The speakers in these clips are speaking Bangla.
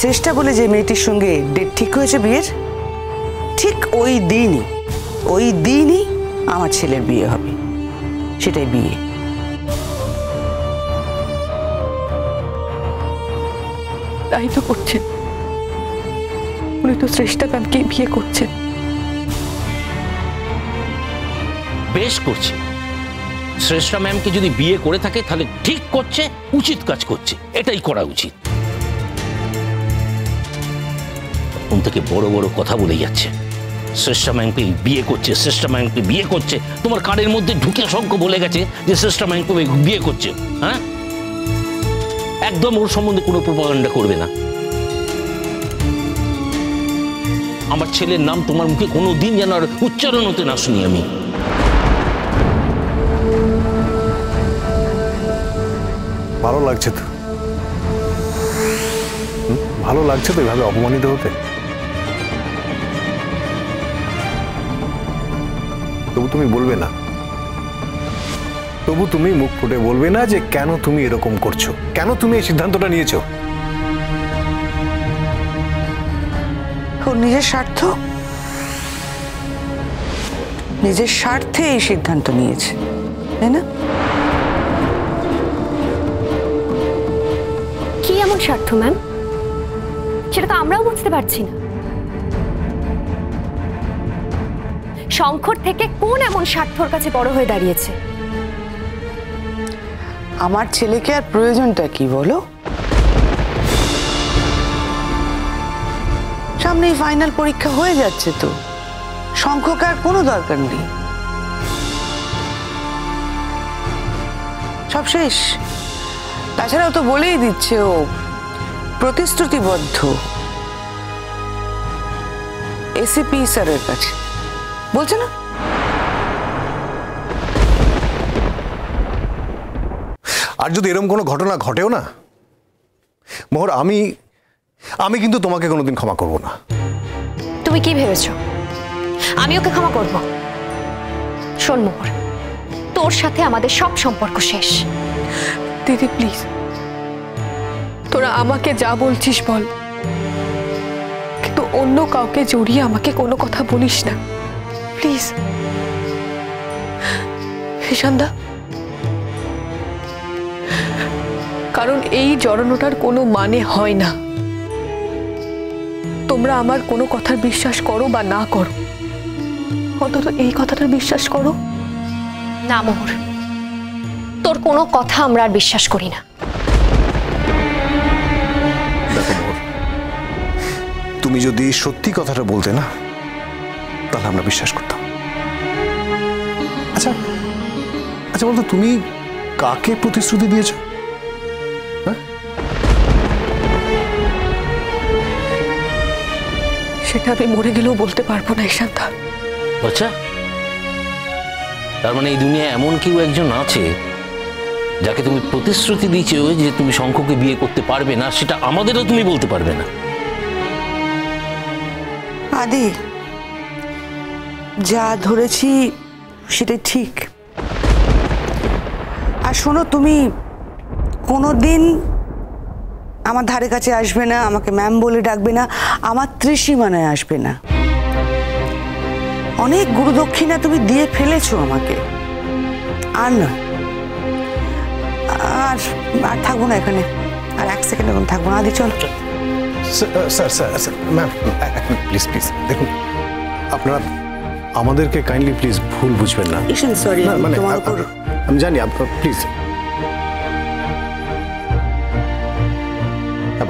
চেষ্টা বলে যে মেয়েটির সঙ্গে ডেট ঠিক হয়েছে বিয়ের, ঠিক ওই দিনই আমার ছেলের বিয়ে হবে, সেটাই বিয়ে। তাই তো করছেন, উনি তো শ্রেষ্ঠা ম্যামকে বিয়ে করছেন। বেশ করছে। শ্রেষ্ঠা ম্যামকে যদি বিয়ে করে থাকে তাহলে ঠিক করছে, উচিত কাজ করছে, এটাই করা উচিত। তখন থেকে বড় বড় কথা বলে যাচ্ছে, শ্রেষ্ঠা ম্যামকে বিয়ে করছে, শ্রেষ্ঠা ম্যামকে বিয়ে করছে। তোমার কানের মধ্যে ঢুকে শঙ্খ বলে গেছে যে শ্রেষ্ঠা ম্যামকে বিয়ে করছে। হ্যাঁ, একদম ওর সম্বন্ধে কোনো প্রপাগান্ডা করবে না। আমার ছেলের নাম তোমার মুখে কোনোদিন যেন আর উচ্চারণ হতে না শুনি আমি। ভালো লাগছে তো, ভালো লাগছে তো এভাবে অপমানিত হতে? তবু তুমি বলবে না, তবু তুমি মুখ ফুটে বলবে না যে কেন তুমি এরকম করছো, কেন তুমি এই সিদ্ধান্তটা নিয়েছো? নিজের স্বার্থ, নিজের স্বার্থে এই সিদ্ধান্ত নিয়েছে, তাই না? কি এমন স্বার্থ ম্যাম, সেটা তো আমরাও বুঝতে পারছি না। শঙ্কর থেকে কোন এমন স্বার্থর কাছে বড় হয়ে দাঁড়িয়েছে? আমার ছেলেকে আর প্রয়োজনটা কি বলো? সামনেই ফাইনাল পরীক্ষা হয়ে যাচ্ছে তো, শঙ্করকে আর কোনো দরকার নেই, সব শেষ। তাছাড়াও তো বলেই দিচ্ছে ও প্রতিশ্রুতিবদ্ধ এসিপি স্যারের কাছে, বলছে না? আর যদি এরকম কোনো ঘটনা ঘটেও না মোহর, আমি কিন্তু তোমাকে কোনোদিন ক্ষমা করব না। তুমি কি ভেবেছো আমি ওকে ক্ষমা করব? শোন মোহর, তোর সাথে আমাদের সব সম্পর্ক শেষ। দিদি প্লিজ, তোরা আমাকে যা বলছিস বল, কিন্তু অন্য কাউকে জড়িয়ে আমাকে কোনো কথা বলিস না প্লিজ। ঈশানদা, কারণ এই জড়ানোটার কোনো মানে হয় না। তোমরা আমার কোনো কথার বিশ্বাস করো বা না করো, অন্তত এই কথাটার বিশ্বাস করো। না মোহর, তোর কোনো কথা আমরা আর বিশ্বাস করি না। দেখো মোহর, তুমি যদি সত্যি কথাটা বলতে না তাহলে আমরা বিশ্বাস করতাম। আচ্ছা আচ্ছা বলতো, তুমি কাকে প্রতিশ্রুতি দিয়েছো? সেটা আমি মরে গেলেও বলতে পারবো না ঈশানদা। আচ্ছা, তার মানে এই দুনিয়ায় এমন কেউ একজন আছে যাকে তুমি প্রতিশ্রুতি দিয়েছো যে তুমি শঙ্করকে বিয়ে করতে পারবে না, সেটা আমাদেরও তুমি বলতে পারবে না? আদি, যা ধরেছি সেটাই ঠিক। আর শোনো, তুমি কোনোদিন আমার ধারে কাছে আসবে না, আমাকে ম্যাম বলে ডাকবে না, আমার ত্রিসীমানায় আসবে না। অনেক গুরুদক্ষিণা তুমি দিয়ে ফেলেছো আমাকে, আর না, আর আর থাকবো না এখানে, আর এক সেকেন্ড এখন থাকবো না। আদি চলো। Sir sir sir ma'am, please please দেখুন, আপনারা আমাদেরকে কাইন্ডলি প্লিজ ভুল বুঝবেন না। ঈশান সরি, মানে তোমার উপর আমি জানি, প্লিজ।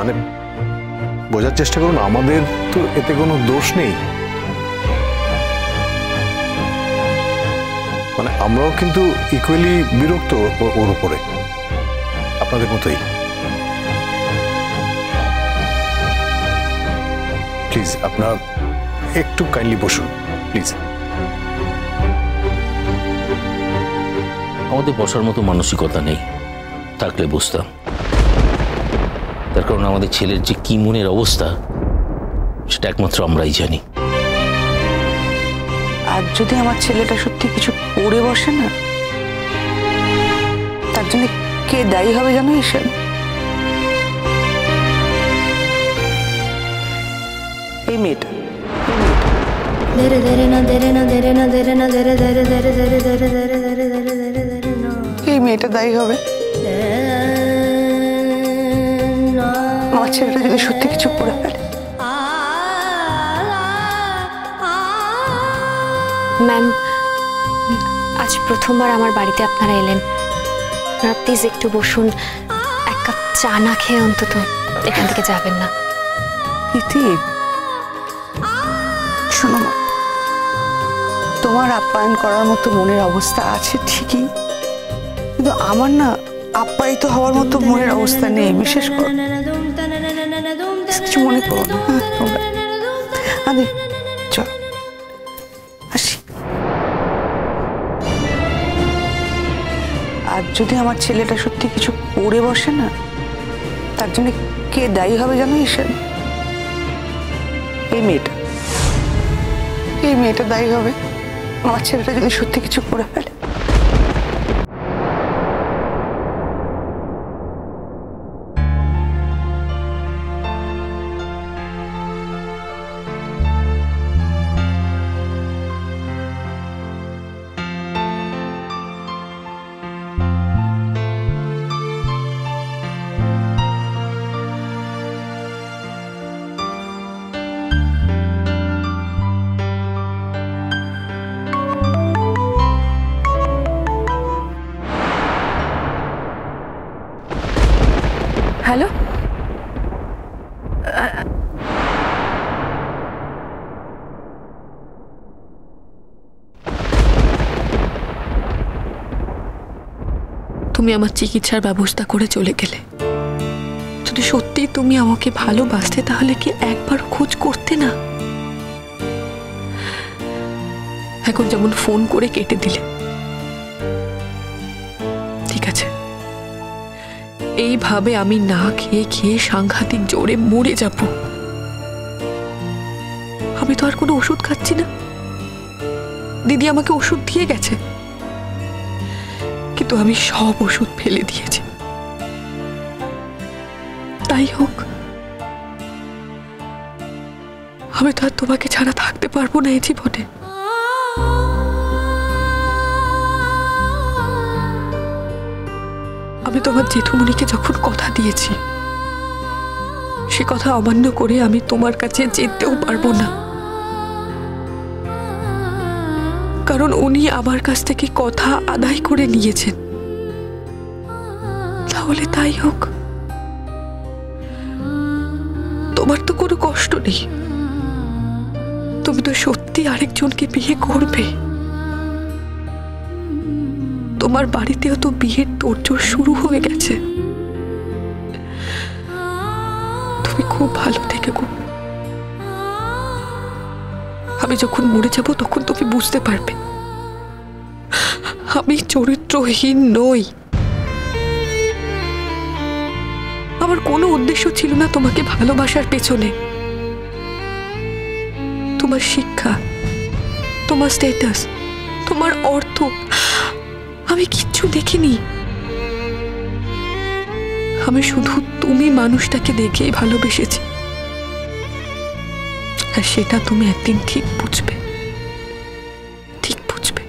মানে বোঝার চেষ্টা করুন, আমাদের তো এতে কোনো দোষ নেই। মানে আমরাও কিন্তু ইকুয়ালি বিরক্ত ওর উপরে, আপনাদের মতোই। প্লিজ আপনারা একটু কাইন্ডলি বসুন প্লিজ। আমাদের বসার মতো মানসিকতা নেই, থাকলে বুঝতাম। তার কারণ আমাদের ছেলের যে কি মনের অবস্থা সেটা একমাত্র আমরাই জানি। আর যদি আমার ছেলেটা সত্যি কিছু করে বসে না, তার জন্য কে দায়ী হবে জানো ঈশান? এই মেয়েটা দায়ী হবে। আমার ছেলেটা যদি সত্যি কিছু করে ফেলে। ম্যাম, আজ প্রথমবার আমার বাড়িতে আপনারা এলেন। আপনারা প্লিজ একটু বসুন, এক কাপ চা না খেয়ে অন্তত এখান থেকে যাবেন না। ইতি, শোনো মা, তোমার আপ্যায়ন করার মতো মনের অবস্থা আছে ঠিকই, কিন্তু আমার না আপ্যায়িত হওয়ার মতো মনের অবস্থা নেই। বিশেষ করে কিছু মনে করো না। তোমরা আদি চল আসি। আর যদি আমার ছেলেটা সত্যি কিছু করে বসে না, তার জন্য কে দায়ী হবে জানো? ঈশান, এই মেয়েটা দায়ী হবে। আমার ছেলেটা যদি সত্যি কিছু করে ফেলে। হ্যালো, তুমি আমার চিকিৎসার ব্যবস্থা করে চলে গেলে। যদি সত্যি তুমি আমাকে ভালোবাসতে তাহলে কি একবার খোঁজ করতে না? এখন যেমন ফোন করে কেটে দিলে। ঠিক আছে, এইভাবে আমি না খেয়ে খেয়ে সাংঘাতিক জোরে মরে যাব। আমি তো আর কোনো ওষুধ খাচ্ছি না। দিদি আমাকে ওষুধ দিয়ে গেছে, কিন্তু আমি সব ওষুধ ফেলে দিয়েছি। তাই হোক, আমি তো আর তোমাকে ছাড়া থাকতে পারবো না এই জীবনে। আমি তোমার জেঠুমনিকে যখন কথা দিয়েছি, সে কথা অমান্য করে আমি তোমার কাছে যেতেও পারবো না, কারণ উনি আমার কাছ থেকে কথা আদায় করে নিয়েছেন। তাহলে তাই হোক, তোমার তো কোনো কষ্ট নেই। তুমি তো সত্যি আরেকজনকে বিয়ে করবে। তোমার বাড়িতেও তো বিয়ের তোড়জোড় শুরু হয়ে গেছে। তুমি খুব ভালো থেকে গো। আমি যখন মরে যাব তখন তুমি বুঝতে পারবে আমি চরিত্রহীন নই। আমার কোনো উদ্দেশ্য ছিল না তোমাকে ভালোবাসার পেছনে। তোমার শিক্ষা, তোমার স্ট্যাটাস, তোমার অর্থ আমি কিচ্ছু দেখিনি। আমি শুধু তুমি মানুষটাকে দেখেই ভালোবেসেছি, আর সেটা তুমি একদিন ঠিক বুঝবে, ঠিক বুঝবে।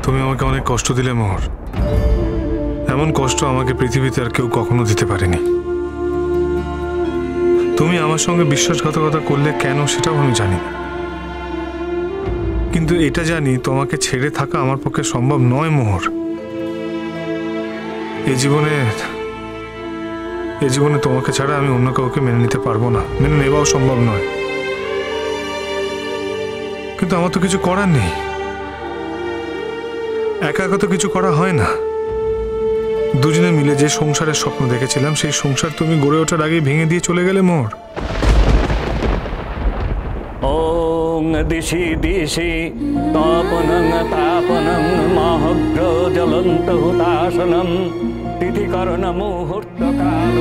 তুমি আমাকে অনেক কষ্ট দিলে মোহর। এমন কষ্ট আমাকে পৃথিবীতে আর কেউ কখনো দিতে পারেনি। তুমি আমার সঙ্গে বিশ্বাসঘাতকতা করলে কেন সেটাও আমি জানি না, কিন্তু এটা জানি তোমাকে ছেড়ে থাকা আমার পক্ষে সম্ভব নয় মোহর। এই জীবনে তোমাকে ছাড়া আমি অন্য কাউকে মেনে নিতে পারবো না, মেনে নেওয়াও সম্ভব নয়। কিন্তু আমার তো কিছু করার নেই। একা একা তো কিছু করা হয় না। দুজনে মিলে যে সংসারের স্বপ্ন দেখেছিলাম, সেই সংসার তুমি গড়ে ওঠার আগেই ভেঙে দিয়ে চলে গেলে মোহর। ওং দিশি দিশি তাপনং তাপনং মহগ্র জ্বলন্ত হুতাশনম তিথিকরণ মুহূর্ত কাল।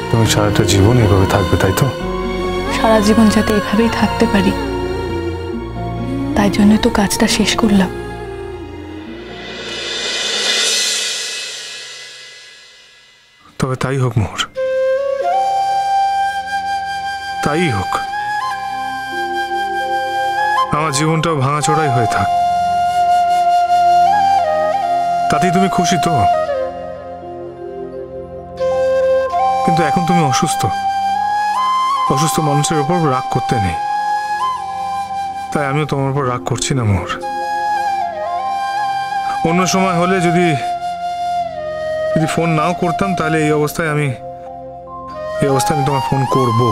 তুমি সারাটা জীবন এভাবে থাকবে, তাই তো? সারা জীবন যাতে এভাবেই থাকতে পারি তাই জন্য তো কাজটা শেষ করলাম। তবে তাই হোক মোহর, তাই হোক। আমার জীবনটাও ভাঙাচোরাই হয়ে থাক, তাতেই তুমি খুশি তো? কিন্তু এখন তুমি অসুস্থ, অসুস্থ মানুষের উপর রাগ করতে নেই, তাই আমিও তোমার উপর রাগ করছি না মোহর। অন্য সময় হলে যদি ফোন নাও করতাম, তাহলে এই অবস্থায় আমি তোমার ফোন করবো।